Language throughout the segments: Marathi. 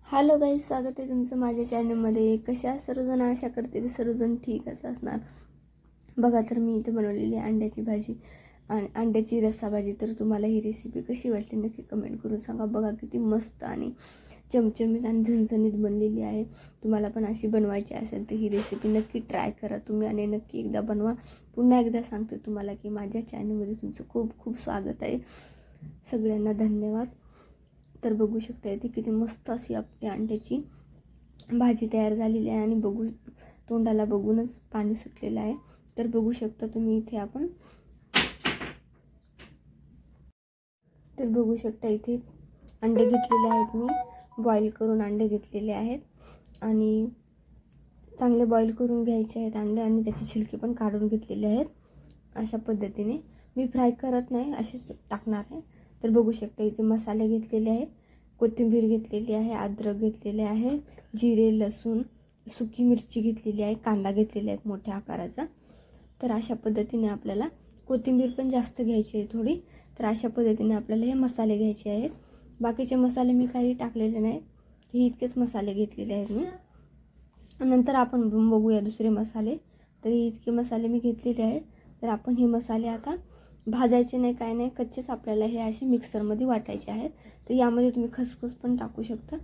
हॅलो गाईज, स्वागत आहे तुमचं माझ्या चॅनलमध्ये. कशा सर्वजण, आशा करते की सर्वजण ठीकच असणार. बघा, तर मी इथे बनवलेली आहे अंड्याची भाजी आणि अंड्याची रस्सा भाजी. तर तुम्हाला ही रेसिपी कशी वाटली नक्की कमेंट करून सांगा. बघा किती मस्त आणि चमचमीत आणि झणझणीत बनलेली आहे. तुम्हाला पण अशी बनवायची असेल तर ही रेसिपी नक्की ट्राय करा तुम्ही आणि नक्की एकदा बनवा. पुन्हा एकदा सांगते तुम्हाला की माझ्या चॅनलमध्ये तुमचं खूप खूप स्वागत आहे. सगळ्यांना धन्यवाद. तर बघू शकता इथे किती मस्त अशी आपली अंड्याची भाजी तयार झालेली आहे आणि तोंडाला बघूनच पाणी सुटलेलं आहे. तर बघू शकता तुम्ही इथे बघू शकता इथे अंडे घेतलेले आहेत. मी बॉईल करून अंडे घेतलेले आहेत आणि चांगले बॉईल करून घ्यायचे आहेत अंडे आणि त्याची छिलके पण काढून घेतलेले आहेत. अशा पद्धतीने मी फ्राय करत नाही, असेच टाकणार आहे. तर बघू शकता इथे मसाले घेतलेले आहेत, कोथिंबीर घेतलेली आहे, अद्रक घेतलेले आहे, जिरे, लसूण, सुकी मिरची घेतलेली आहे, कांदा घेतलेला आहे मोठ्या आकाराचा. तर अशा पद्धतीने आपल्याला कोथिंबीर पण जास्त घ्यायची आहे थोडी. तर अशा पद्धतीने आपल्याला हे मसाले घ्यायचे आहेत. बाकीचे मसाले मी काही टाकलेले नाहीत, हे इतकेच मसाले घेतलेले आहेत मी. नंतर आपण बघूया दुसरे मसाले. तर इतके मसाले मी घेतलेले आहेत. तर आपण हे मसाले आता भाजायचे नाही, काय नाही, कच्चेच आपल्याला हे असे मिक्सरमध्ये वाटायचे आहेत. तर यामध्ये तुम्ही खसखस पण टाकू शकता,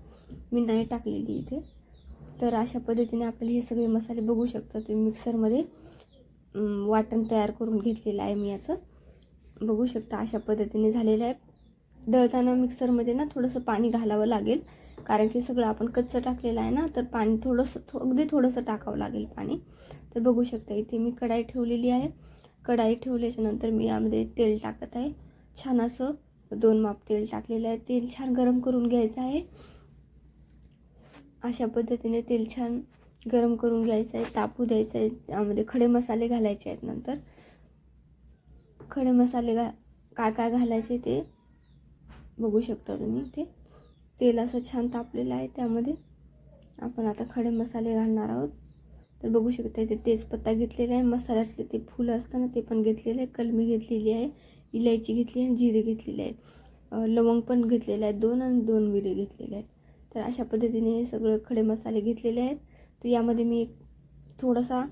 मी नाही टाकलेली इथे. तर अशा पद्धतीने आपल्याला हे सगळे मसाले बघू शकता तुम्ही मिक्सरमध्ये वाटण तयार करून घेतलेलं आहे मी याचं. बघू शकता अशा पद्धतीने झालेलं आहे. दळताना मिक्सरमध्ये ना थोडंसं पाणी घालावं लागेल, कारण की सगळं आपण कच्चं टाकलेलं आहे ना, तर पाणी अगदी थोडंसं टाकावं लागेल पाणी. तर बघू शकता इथे मी कढाई ठेवलेली आहे. कढाई ठेवल्याच्या नंतर मी यामध्ये तेल टाकत आहे. छान असं 2 माप तेल टाकलेलं आहे. तेल छान गरम करून घ्यायचं आहे. अशा पद्धतीने तेल छान गरम करून घ्यायचं आहे, तापू द्यायचं आहे. त्यामध्ये खडे मसाले घालायचे आहेत. नंतर खडे मसाले काय काय घालायचे ते बघू शकता तुम्ही. ते तेल असं छान तापलेलं आहे, त्यामध्ये आपण आता खडे मसाले घालणार आहोत. तर बघू शकता इथे तेजपत्ता घेतलेला आहे, मसाल्यातले ते फुलं असतं ना ते पण घेतलेलं आहे, कलमी घेतलेली आहे, इलायची घेतली आहे, जिरे घेतलेले आहेत, लवंग पण घेतलेले आहेत 2 आणि 2 मिरे घेतलेले आहेत. तर अशा पद्धतीने हे सगळं खडे मसाले घेतलेले आहेत. तर यामध्ये मी थोडासा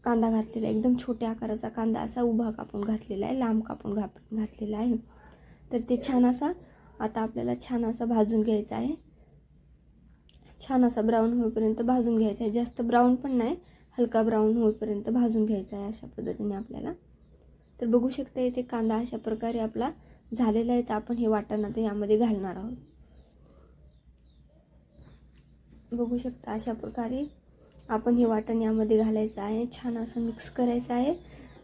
कांदा घातलेला आहे, एकदम छोट्या आकाराचा कांदा असा उभा कापून घातलेला आहे, लांब कापून घातलेला आहे. तर ते छान असा आता आपल्याला छान असा भाजून घ्यायचा आहे. छान असा ब्राऊन होईपर्यंत भाजून घ्यायचा आहे. जास्त ब्राऊन पण नाही, हलका ब्राऊन होईपर्यंत भाजून घ्यायचा आहे अशा पद्धतीने आपल्याला. तर बघू शकता इथे कांदा अशा प्रकारे आपला झालेला आहे. तर आपण हे वाटण आता यामध्ये घालणार आहोत. बघू शकता अशा प्रकारे आपण हे वाटण यामध्ये घालायचं आहे. छान असं मिक्स करायचं आहे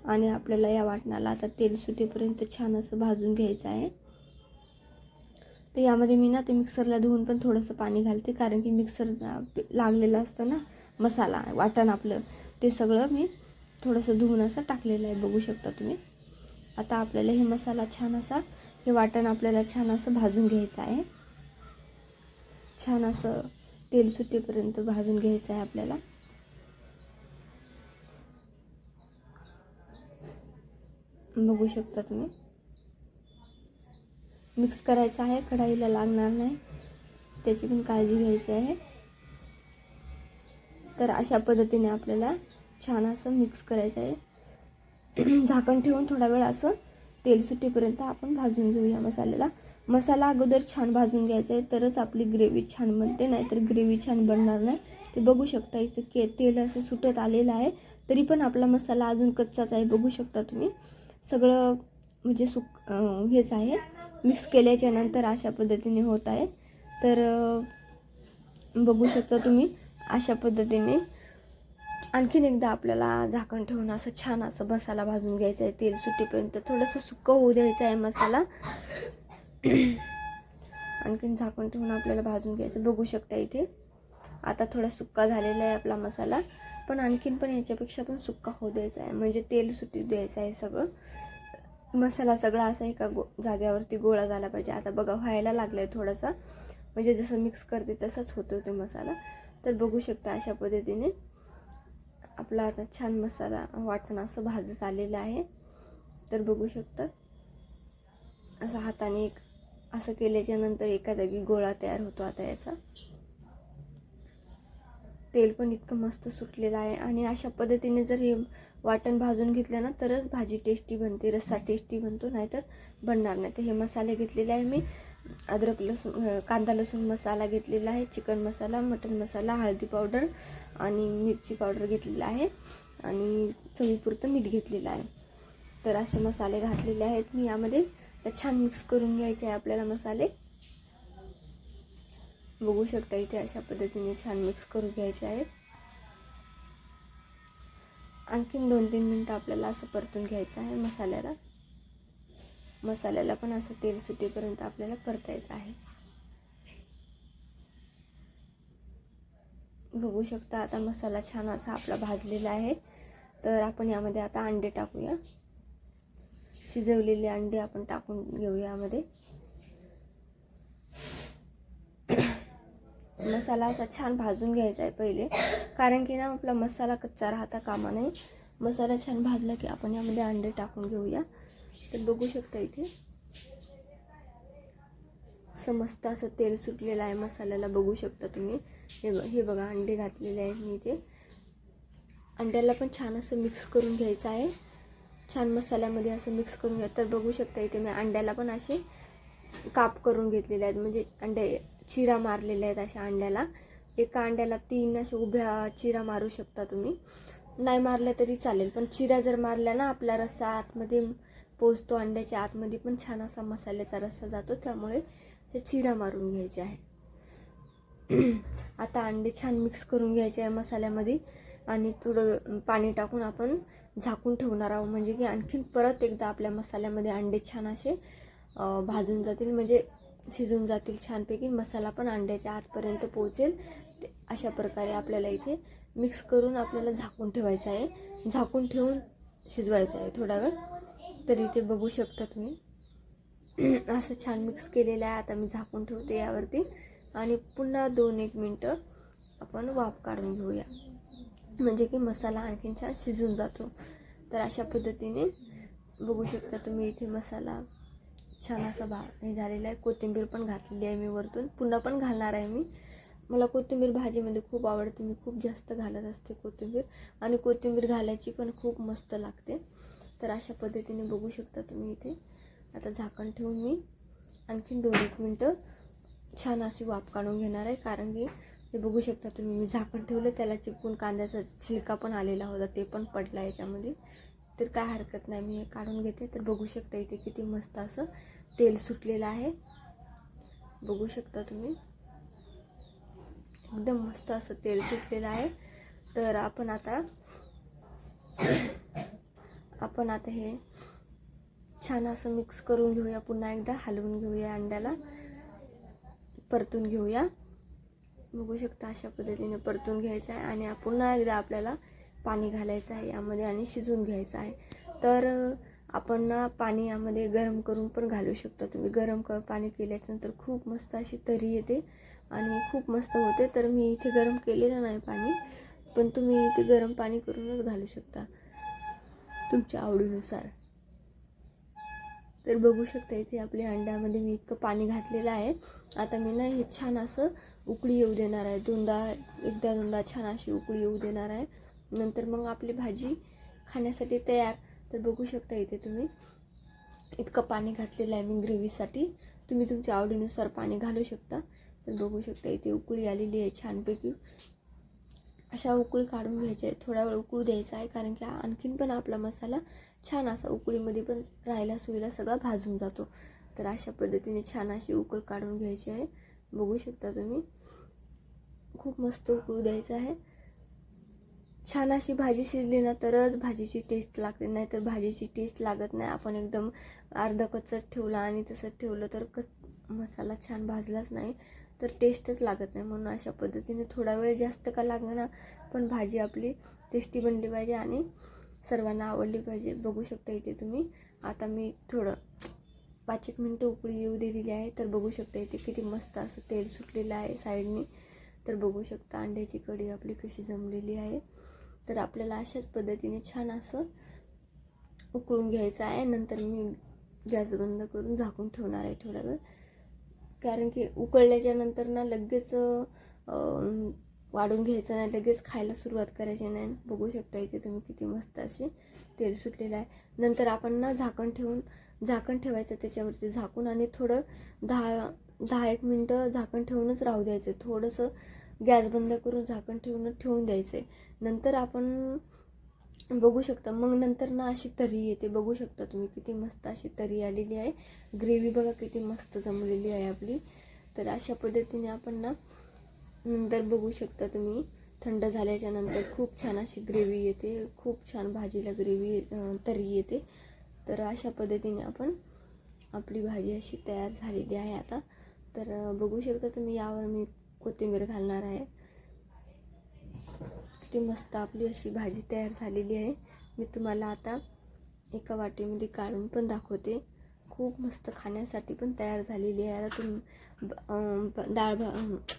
आणि आपल्याला या वाटणाला आता तेल सुटेपर्यंत छान असं भाजून घ्यायचं आहे. तर यामध्ये मी ना ते मिक्सरला धुवून पण थोडंसं पाणी घालते, कारण की मिक्सर लागलेलं असतं ना, मसाला वाटण आपलं ते सगळं मी थोडंसं धुवून असं टाकलेलं आहे. बघू शकता तुम्ही. आता आपल्याला हे मसाला छान असा, हे वाटण आपल्याला छान असं भाजून घ्यायचं आहे. छान असं तेल सुटेपर्यंत भाजून घ्यायचं आहे आपल्याला. बघू शकता तुम्ही. मिक्स करायचं आहे, कढाईला लागणार नाही, त्याची पण काळजी घ्यायची आहे. तर अशा पद्धतीने आपल्याला छान असं मिक्स करायचं आहे. झाकण ठेवून थोडा वेळ असं तेल सुटेपर्यंत आपण भाजून घेऊया मसाल्याला. मसाला अगोदर छान भाजून घ्यायचा आहे, तरच आपली ग्रेव्ही छान बनते, नाहीतर ग्रेव्ही छान बनणार नाही. ते बघू शकता इथे तेल असं सुटत आलेलं आहे, तरी पण आपला मसाला अजून कच्चाच आहे. बघू शकता तुम्ही. सगळं म्हणजे हेच आहे, मिक्स केल्याच्या नंतर अशा पद्धतीने होत आहे. तर बघू शकता तुम्ही अशा पद्धतीने आणखीन एकदा आपल्याला झाकण ठेवून असं छान असं मसाला भाजून घ्यायचा आहे. तेल सुटेपर्यंत थोडंसं सुक्कं होऊ द्यायचं आहे मसाला. आणखीन झाकण ठेवून आपल्याला भाजून घ्यायचं. बघू शकता इथे आता थोडा सुक्का झालेला आहे आपला मसाला, पण आणखीन पण याच्यापेक्षा पण सुक्का होऊ द्यायचा आहे, म्हणजे तेल सुटू द्यायचं आहे. सगळं मसाला सगळा असा एका जाग्यावरती गोळा झाला पाहिजे. आता बघा व्हायला लागलाय थोडासा, म्हणजे जसं मिक्स करते तसंच होतो तो मसाला. तर बघू शकता अशा पद्धतीने आपला आता छान मसाला वाटण असं भाजत आलेलं आहे. तर बघू शकता असं हाताने असं केल्याच्या नंतर एका जागी गोळा तयार होतो आता याचा. तेल पण इतकं मस्त सुटलेलं आहे. आणि अशा पद्धतीने जर हे वाटण भाजून घेतलं ना तरच भाजी टेस्टी बनते, रस्सा टेस्टी बनतो, नाहीतर बनणार नाही. तर हे मसाले घेतलेले आहे मी. अद्रक लसूण, कांदा लसूण मसाला घेतलेला आहे, चिकन मसाला, मटन मसाला, हळदी पावडर आणि मिरची पावडर घेतलेला आहे आणि चवीपुरतं मीठ घेतलेलं आहे. तर असे मसाले घातलेले आहेत मी यामध्ये. तर छान मिक्स करून घ्यायचे आहे आपल्याला मसाले. बघू शकता इथे अशा पद्धतीने छान मिक्स करून घ्यायचे आहेत. आणखीन 2-3 मिनटं आपल्याला असं परतून घ्यायचं आहे मसाल्याला पण असं तेल सुटेपर्यंत आपल्याला परतायचं आहे. बघू शकता आता मसाला छान असा आपला भाजलेला आहे. तर आपण यामध्ये आता अंडे टाकूया. शिजवलेले अंडे आपण टाकून घेऊया यामध्ये. मसाला असा छान भाजून घ्यायचा आहे पहिले, कारण की ना आपला मसाला कच्चा राहता कामा नये. मसाला छान भाजला की आपण यामध्ये अंडे टाकून घेऊया. तर बघू शकता इथे असं मस्त असं तेल सुटलेलं आहे मसाल्याला. बघू शकता तुम्ही. हे बघा अंडे घातलेले आहेत मी इथे. अंड्याला पण छान असं मिक्स करून घ्यायचं आहे. छान मसाल्यामध्ये असं मिक्स करून घ्या. तर बघू शकता इथे मी अंड्याला पण असे काप करून घेतलेले आहेत, म्हणजे अंडे चिरा मारलेले आहेत अशा अंड्याला. एका अंड्याला 3 अशा उभ्या चिरा मारू शकता तुम्ही. नाही मारल्या तरी चालेल, पण चिरा जर मारल्या ना आपला रस्सा आतमध्ये पोचतो, अंड्याच्या आतमध्ये पण छान असा मसाल्याचा रस्सा जातो. त्यामुळे ते चिरा मारून घ्यायचे आहे. आता अंडे छान मिक्स करून घ्यायचे आहे मसाल्यामध्ये आणि थोडं पाणी टाकून आपण झाकून ठेवणार आहोत, म्हणजे की आणखीन परत एकदा आपल्या मसाल्यामध्ये अंडे छान असे भाजून जातील, म्हणजे शिजून जातील छानपैकी. मसाला पण अंड्याच्या आतपर्यंत पोहोचेल. अशा प्रकारे आपल्याला इथे मिक्स करून आपल्याला झाकून ठेवायचं आहे. झाकून ठेवून शिजवायचं आहे थोडा वेळ. तर इथे बघू शकता तुम्ही असं छान मिक्स केलेलं आहे. आता मी झाकून ठेवते यावरती आणि पुन्हा 2-1 मिनटं आपण वाफ काढून घेऊया, म्हणजे की मसाला आणखीन छान शिजून जातो. तर अशा पद्धतीने बघू शकता तुम्ही इथे मसाला छान असा हे झालेला आहे. कोथिंबीर पण घातलेली आहे मी वरतून, पुन्हा पण घालणार आहे मी. मला कोथिंबीर भाजीमध्ये खूप आवडते, मी खूप जास्त घालत असते कोथिंबीर, आणि कोथिंबीर घालायची पण खूप मस्त लागते. तर अशा पद्धतीने बघू शकता तुम्ही इथे. आता झाकण ठेवून मी आणखीन 2-1 मिनटं छान अशी वाफ काढून घेणार आहे, कारण की हे बघू शकता तुम्ही मी झाकण ठेवलं, त्याला चिपकून कांद्याचा छिलका पण आलेला होता, ते पण पडला याच्यामध्ये. तर काय हरकत नाही, मी हे काढून घेते. तर बघू शकता इथे किती मस्त असं तेल सुटलेलं आहे. बघू शकता तुम्ही एकदम मस्त असं तेल सुटलेलं आहे. तर आपण आता हे छान असं मिक्स करून घेऊया. पुन्हा एकदा हलवून घेऊया, अंड्याला परतून घेऊया. बघू शकता अशा पद्धतीने परतून घ्यायचं आहे आणि पुन्हा एकदा आपल्याला पाणी घालायचं आहे यामध्ये आणि शिजवून घ्यायचं आहे. तर आपण ना पाणी यामध्ये गरम करून पण घालू शकता तुम्ही. गरम पाणी केल्याच्यानंतर खूप मस्त अशी तरी येते आणि खूप मस्त होते. तर मी इथे गरम केलेलं नाही पाणी, पण तुम्ही इथे गरम पाणी करूनच घालू शकता तुमच्या आवडीनुसार. तर बघू शकता इथे आपल्या अंड्यामध्ये मी इतकं पाणी घातलेलं आहे. आता मी ना हे छान असं उकळी येऊ देणार आहे. एकदा-दोनदा छान अशी उकळी येऊ देणार आहे. नंतर मग आपली भाजी खाण्यासाठी तयार. तर बघू शकता इथे तुम्ही इतकं पाणी घातलेलं आहे मी ग्रेव्हीसाठी. तुम्ही तुमच्या आवडीनुसार पाणी घालू शकता. तर बघू शकता इथे उकळी आलेली आहे छानपैकी. अशा उकळी काढून घ्यायची आहे, थोडा वेळ उकळू द्यायचा आहे, कारण की आणखीन पण आपला मसाला छान असा उकळीमध्ये पण राहायला सोयीला सगळा भाजून जातो. तर अशा पद्धतीने छान अशी उकळ काढून घ्यायची आहे. बघू शकता तुम्ही खूप मस्त उकळू द्यायचं आहे. छान अशी भाजी शिजली ना तरच भाजीची टेस्ट लागते, नाही तर भाजीची टेस्ट लागत नाही. आपण एकदम अर्धा कच्चाच ठेवला आणि तसंच ठेवलं तर मसाला छान भाजलाच नाही तर टेस्टच लागत नाही. म्हणून अशा पद्धतीने थोडा वेळ जास्त का लागणार ना, पण भाजी आपली टेस्टी बनली पाहिजे आणि सर्वांना आवडली पाहिजे. बघू शकता इथे तुम्ही. आता मी थोडं 5-1 मिनटं उकळी येऊ दिलेली आहे. तर बघू शकता इथे किती मस्त असं तेल सुटलेलं आहे साईडनी. तर बघू शकता अंड्याची कढी आपली कशी जमलेली आहे. तर आपल्याला अशाच पद्धतीने छान असं उकळून घ्यायचं आहे. नंतर मी गॅस बंद करून झाकून ठेवणार आहे थोडा वेळ, कारण की उकळल्याच्या नंतर ना लगेच वाढून घ्यायचं नाही, लगेच खायला सुरुवात करायची नाही. बघू शकता इथे तुम्ही किती मस्त असे तेल सुटलेलं आहे. नंतर आपण ना झाकण ठेवायचं त्याच्यावरती झाकून आणि थोडं 10-1 मिनटं झाकण ठेवूनच राहू द्यायचं. थोडंसं गॅस बंद करून झाकण ठेवून द्यायचं आहे. नंतर आपण बघू शकता, मग नंतर ना अशी तर्री येते. बघू शकता तुम्ही किती मस्त अशी तर्री आलेली आहे. ग्रेव्ही बघा किती मस्त जमलेली आहे आपली. तर अशा पद्धतीने आपण ना नंतर बघू शकता तुम्ही, थंड झाल्याच्या नंतर खूप छान अशी ग्रेव्ही येते, खूप छान भाजीला ग्रेव्ही तर्री येते. तर अशा पद्धतीने आपली भाजी अशी तयार झालेली आहे आता. तर बघू शकता तुम्ही, यावर मी कोथिंबीर घालणार आहे. किती मस्त आपली अशी भाजी तयार झालेली आहे. मी तुम्हाला आता एका वाटीमध्ये काढून पण दाखवते. खूप मस्त खाण्यासाठी पण तयार झालेली आहे. आता तुम्ही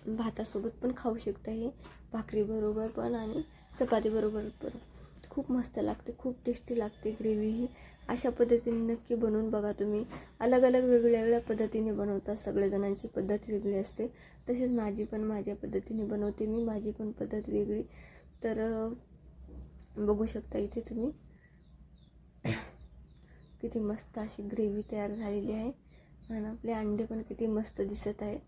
भातासोबत पण खाऊ शकता, हे भाकरीबरोबर पण आणि चपातीबरोबर पण खूप मस्त लागते, खूप टेस्टी लागते ग्रेव्ही ही. अशा पद्धतीने नक्की बनवून बघा तुम्ही. अलग अलग वेगळ्या पद्धतीने बनवतात, सगळेजणांची पद्धत वेगळी असते. तसेच माझ्या पद्धतीने बनवते मी, माझी पण पद्धत वेगळी. तर बघू शकता इथे तुम्ही किती मस्त अशी ग्रेव्ही तयार झालेली आहे आणि आपले अंडे पण किती मस्त दिसत आहेत.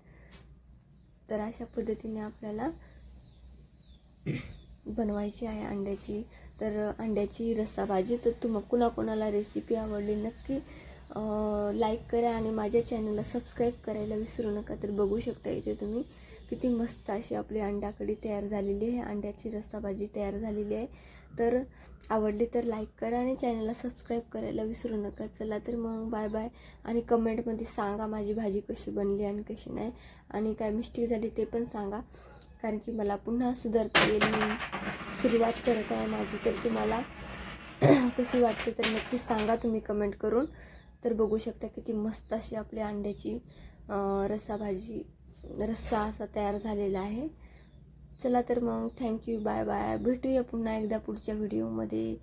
तर अशा पद्धतीने आपल्याला बनवायची आहे अंड्याची. तर अंड्याची रस्सा भाजी. तर कुणाला रेसिपी आवडली नक्की लाईक करा आणि माझ्या चॅनलला सबस्क्राईब करायला विसरू नका. तर बघू शकता इथे तुम्ही किती मस्त अशी आपली अंडा कढी तयार झालेली आहे, अंड्याची रस्सा भाजी तयार झालेली आहे. तर आवडली तर लाईक करा आणि चॅनलला सबस्क्राईब करायला विसरू नका. चला तर मग बाय बाय. आणि कमेंटमध्ये सांगा माझी भाजी कशी बनली आणि कशी नाही, आणि काय मिस्टेक झाली ते पण सांगा, कारण की मला पुन्हा सुधारता येईल. मी सुरुवात करत आहे माझी. तर तुम्हाला कशी वाटते तर नक्की सांगा तुम्ही कमेंट करून. तर बघू शकता किती मस्त अशी आपली अंड्याची रस्सा असा तयार झालेला आहे. चला तर मग थँक्यू, बाय बाय. भेटूया पुन्हा एकदा पुढच्या व्हिडिओमध्ये.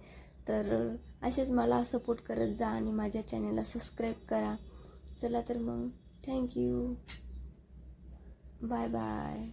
तर असेच मला सपोर्ट करत जा आणि माझ्या चॅनलला सबस्क्राईब करा. चला तर मग थँक्यू, बाय बाय.